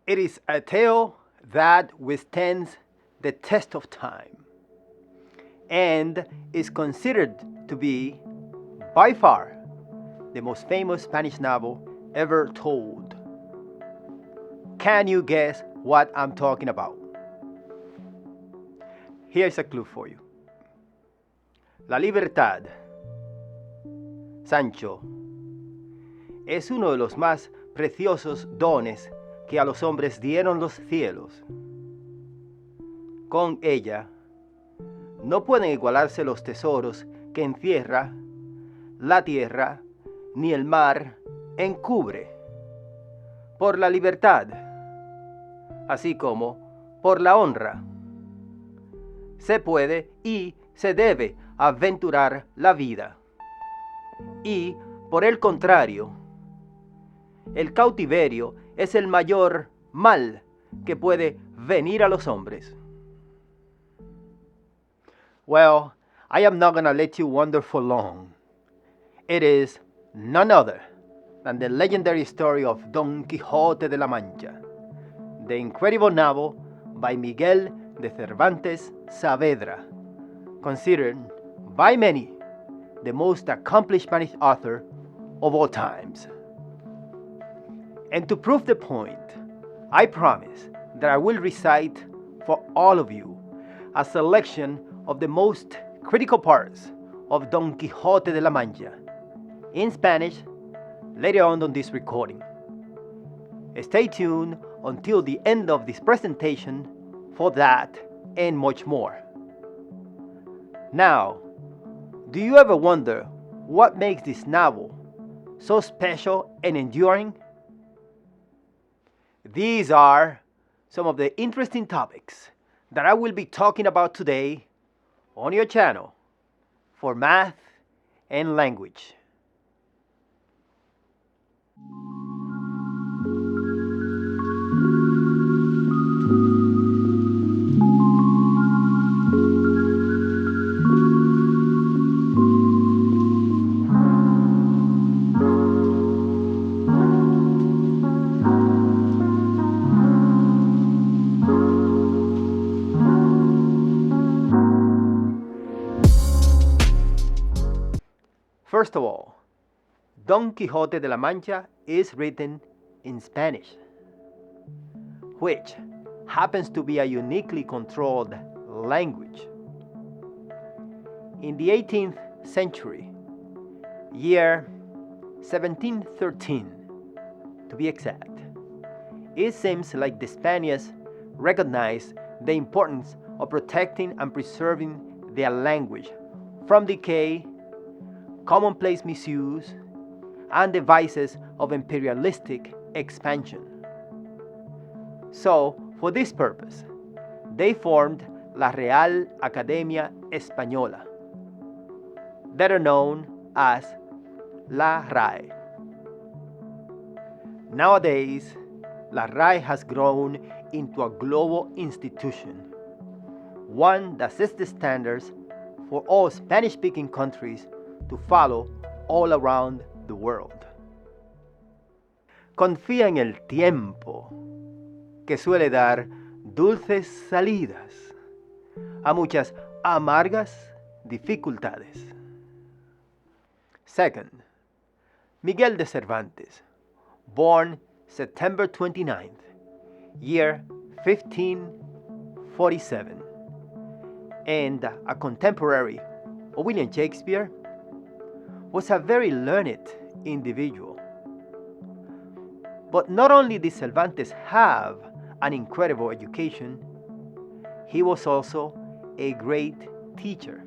It is a tale that withstands the test of time and is considered to be, by far, the most famous Spanish novel ever told. Can you guess what I'm talking about? Here's a clue for you. La libertad, Sancho, es uno de los más preciosos dones que a los hombres dieron los cielos. Con ella no pueden igualarse los tesoros que encierra la tierra ni el mar encubre. Por la libertad, así como por la honra, se puede y se debe aventurar la vida. Y, por el contrario, el cautiverio es el mayor mal que puede venir a los hombres. Well, I am not gonna let you wonder for long. It is none other than the legendary story of Don Quijote de la Mancha, the incredible novel by Miguel De Cervantes Saavedra, considered by many the most accomplished Spanish author of all times. And to prove the point, I promise that I will recite for all of you a selection of the most critical parts of Don Quijote de la Mancha in Spanish later on this recording. Stay tuned until the end of this presentation for that and much more. Now, do you ever wonder what makes this novel so special and enduring? These are some of the interesting topics that I will be talking about today on your channel for math and language. First of all, Don Quixote de la Mancha is written in Spanish, which happens to be a uniquely controlled language. In the 18th century, year 1713 to be exact, it seems like the Spaniards recognized the importance of protecting and preserving their language from decay, commonplace misuse, and the vices of imperialistic expansion. So, for this purpose, they formed la Real Academia Española, better known as la RAE. Nowadays, la RAE has grown into a global institution, one that sets the standards for all Spanish-speaking countries to follow all around the world. Confía en el tiempo, que suele dar dulces salidas a muchas amargas dificultades. Second, Miguel de Cervantes, born September 29th, year 1547, and a contemporary of William Shakespeare, was a very learned individual. But not only did Cervantes have an incredible education, he was also a great teacher.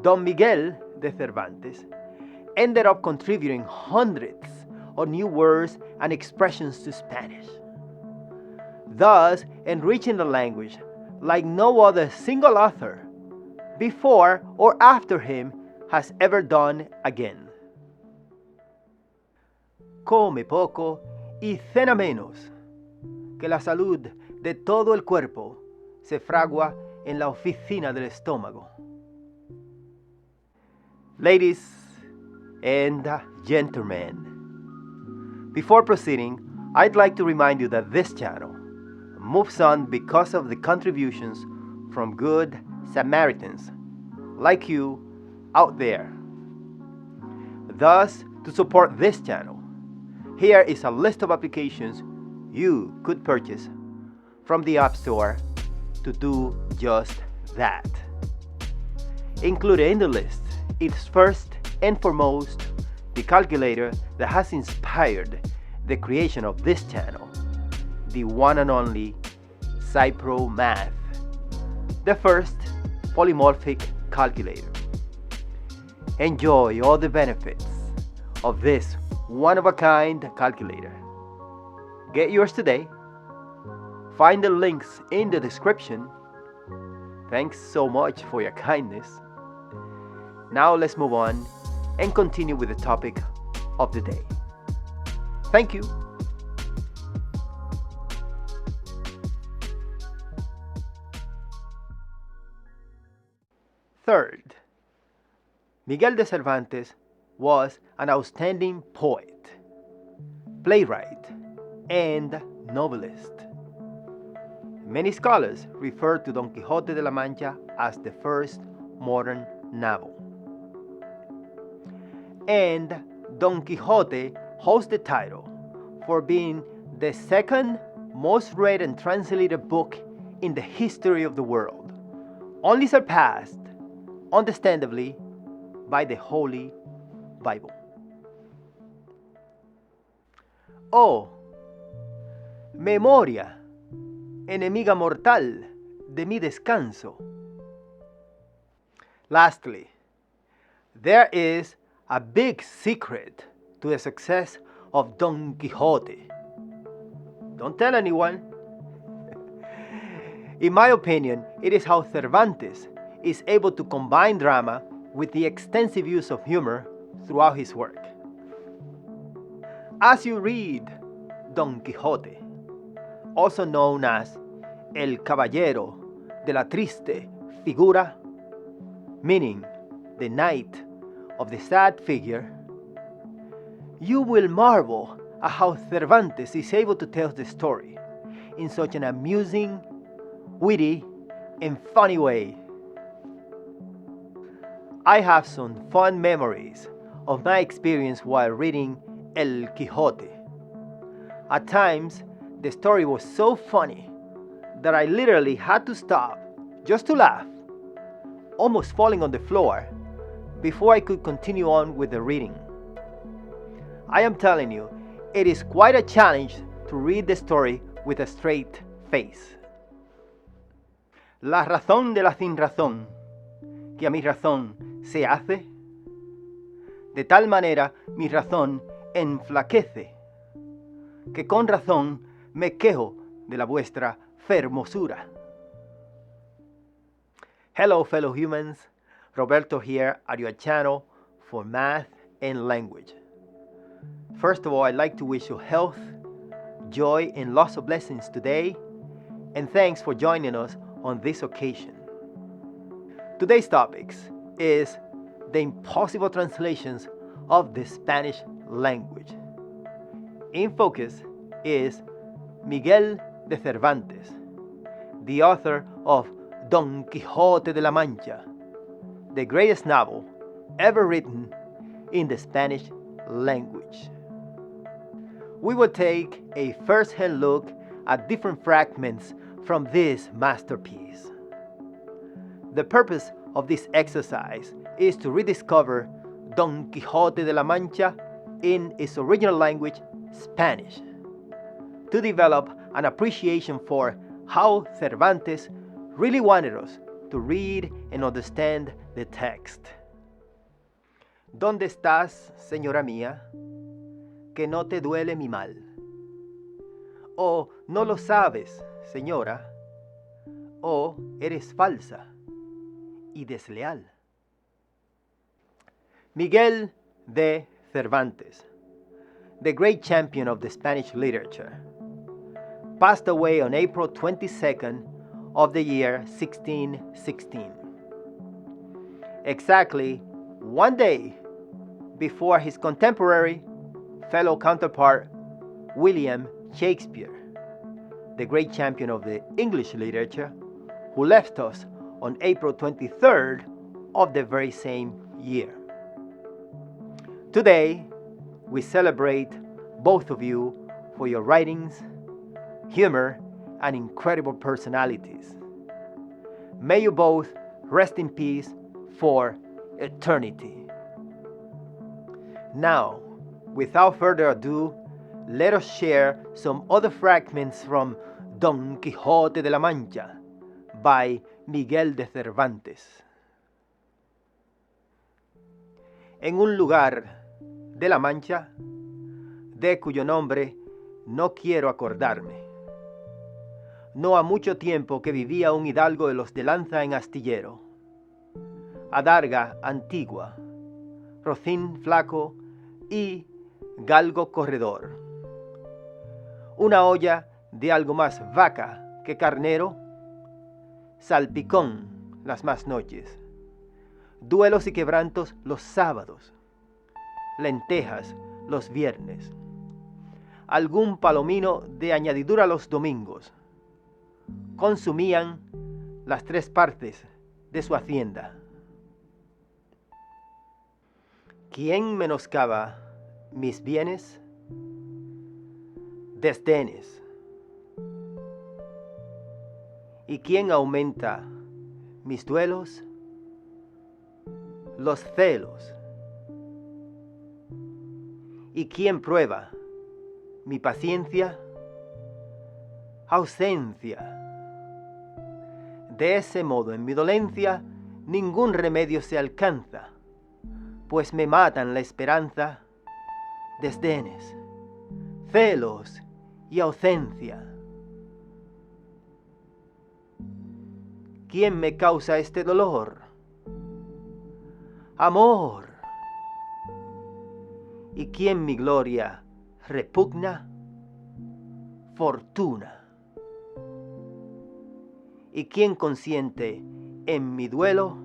Don Miguel de Cervantes ended up contributing hundreds of new words and expressions to Spanish, thus enriching the language like no other single author before or after him has ever done again. Come poco y cena menos, que la salud de todo el cuerpo se fragua en la oficina del estómago. Ladies and gentlemen, before proceeding, I'd like to remind you that this channel moves on because of the contributions from good Samaritans like you out there. Thus, to support this channel, here is a list of applications you could purchase from the App Store to do just that. Included in the list is first and foremost the calculator that has inspired the creation of this channel, the one and only Cypro Math, the first polymorphic calculator. Enjoy all the benefits of this one-of-a-kind calculator. Get yours today. Find the links in the description. Thanks so much for your kindness. Now let's move on and continue with the topic of the day. Thank you. Third, Miguel De Cervantes was an outstanding poet, playwright, and novelist. Many scholars refer to Don Quijote de la Mancha as the first modern novel. And Don Quixote holds the title for being the second most read and translated book in the history of the world, only surpassed, understandably, by the Holy Bible. Oh, memoria, enemiga mortal de mi descanso. Lastly, there is a big secret to the success of Don Quixote. Don't tell anyone. In my opinion, it is how Cervantes is able to combine drama with the extensive use of humor throughout his work. As you read Don Quixote, also known as El Caballero de la Triste Figura, meaning the knight of the sad figure, you will marvel at how Cervantes is able to tell the story in such an amusing, witty, and funny way. I have some fond memories of my experience while reading El Quijote. At times, the story was so funny that I literally had to stop just to laugh, almost falling on the floor, before I could continue on with the reading. I am telling you, it is quite a challenge to read the story with a straight face. La razón de la sin razón, que a mi razón se hace, de tal manera mi razón enflaquece, que con razón me quejo de la vuestra fermosura. Hello, fellow humans. Roberto here at your channel for math and language. First of all, I'd like to wish you health, joy, and lots of blessings today, and thanks for joining us on this occasion. Today's topics is the impossible translations of the Spanish language. In focus is Miguel de Cervantes, the author of Don Quijote de la Mancha, the greatest novel ever written in the Spanish language. We will take a first-hand look at different fragments from this masterpiece. The purpose of this exercise is to rediscover Don Quijote de la Mancha in its original language, Spanish, to develop an appreciation for how Cervantes really wanted us to read and understand the text. ¿Dónde estás, señora mía, que no te duele mi mal? ¿O no lo sabes, señora? ¿O eres falsa y desleal? Miguel de Cervantes, the great champion of the Spanish literature, passed away on April 22nd of the year 1616. Exactly one day before his contemporary fellow counterpart William Shakespeare, the great champion of the English literature, who left us on April 23rd of the very same year. Today, we celebrate both of you for your writings, humor, and incredible personalities. May you both rest in peace for eternity. Now, without further ado, let us share some other fragments from Don Quijote de la Mancha by Miguel de Cervantes. En un lugar de la Mancha, de cuyo nombre no quiero acordarme, no ha mucho tiempo que vivía un hidalgo de los de lanza en astillero, adarga antigua, rocín flaco y galgo corredor, una olla de algo más vaca que carnero, salpicón las más noches, duelos y quebrantos los sábados, lentejas los viernes, algún palomino de añadidura los domingos. Consumían las 3 partes de su hacienda. ¿Quién menoscaba mis bienes? Desdenes. ¿Y quién aumenta mis duelos? Los celos. ¿Y quién prueba mi paciencia? Ausencia. De ese modo, en mi dolencia, ningún remedio se alcanza, pues me matan la esperanza, desdenes, celos y ausencia. ¿Quién me causa este dolor? Amor. ¿Y quién mi gloria repugna? Fortuna. ¿Y quién consiente en mi duelo?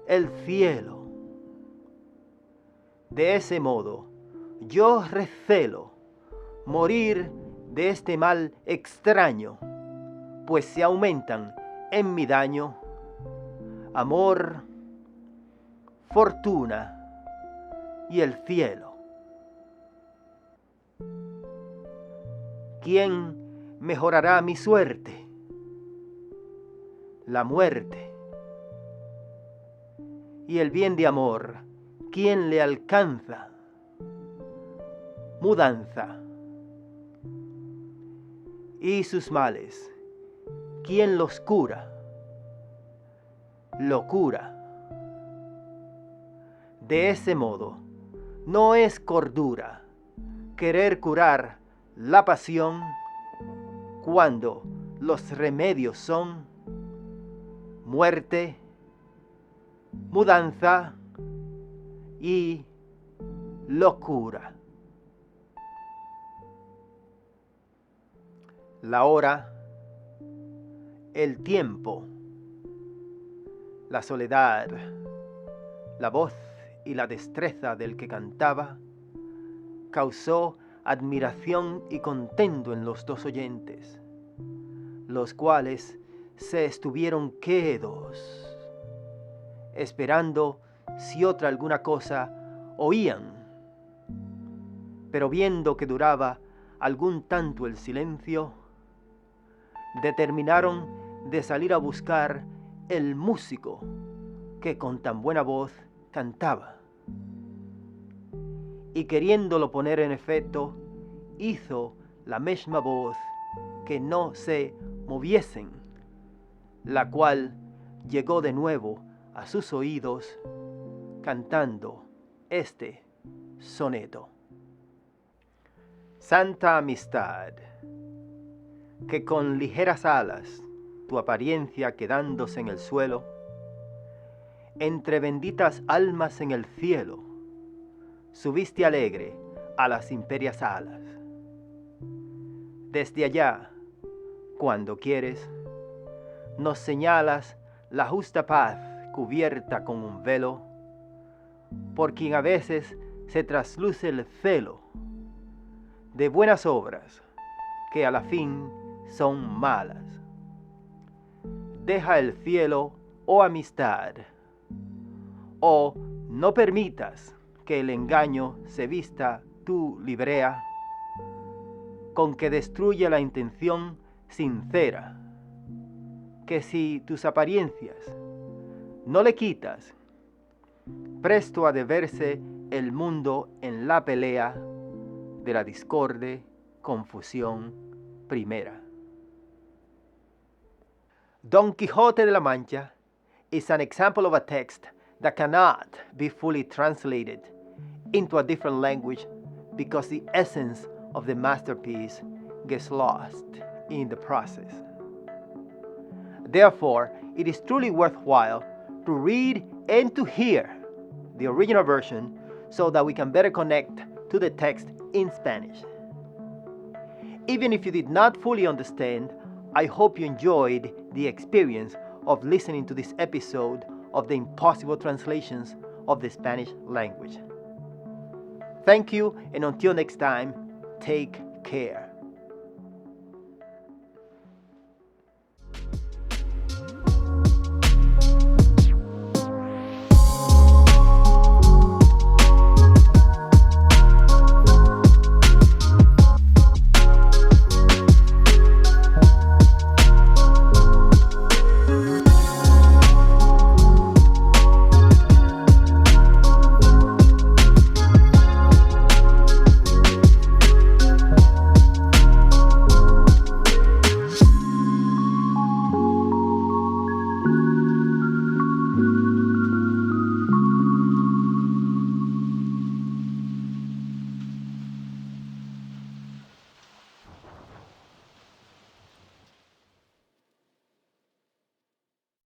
El cielo. De ese modo, yo recelo morir de este mal extraño, pues se aumentan en mi daño amor, fortuna y el cielo. ¿Quién mejorará mi suerte? La muerte. Y el bien de amor, ¿quién le alcanza? Mudanza. Y sus males, ¿quién los cura? Locura. De ese modo, no es cordura querer curar la pasión cuando los remedios son muerte, mudanza y locura. La hora, el tiempo, la soledad, la voz y la destreza del que cantaba causó admiración y contento en los 2 oyentes, los cuales se estuvieron quedos, esperando si otra alguna cosa oían, pero viendo que duraba algún tanto el silencio, determinaron de salir a buscar el músico que con tan buena voz cantaba. Y queriéndolo poner en efecto, hizo la misma voz que no se moviesen, la cual llegó de nuevo a sus oídos cantando este soneto. Santa amistad, que con ligeras alas, tu apariencia quedándose en el suelo, entre benditas almas en el cielo, subiste alegre a las imperias alas. Desde allá, cuando quieres, nos señalas la justa paz cubierta con un velo, por quien a veces se trasluce el celo de buenas obras, que a la fin son malas. Deja el cielo, oh amistad, o no permitas que el engaño se vista tu librea, con que destruye la intención sincera, que si tus apariencias no le quitas, presto ha de verse el mundo en la pelea de la discorde, confusión primera. Don Quijote de la Mancha is an example of a text that cannot be fully translated into a different language because the essence of the masterpiece gets lost in the process. Therefore, it is truly worthwhile to read and to hear the original version so that we can better connect to the text in Spanish. Even if you did not fully understand, I hope you enjoyed the experience of listening to this episode of the Impossible Translations of the Spanish language. Thank you, and until next time, take care.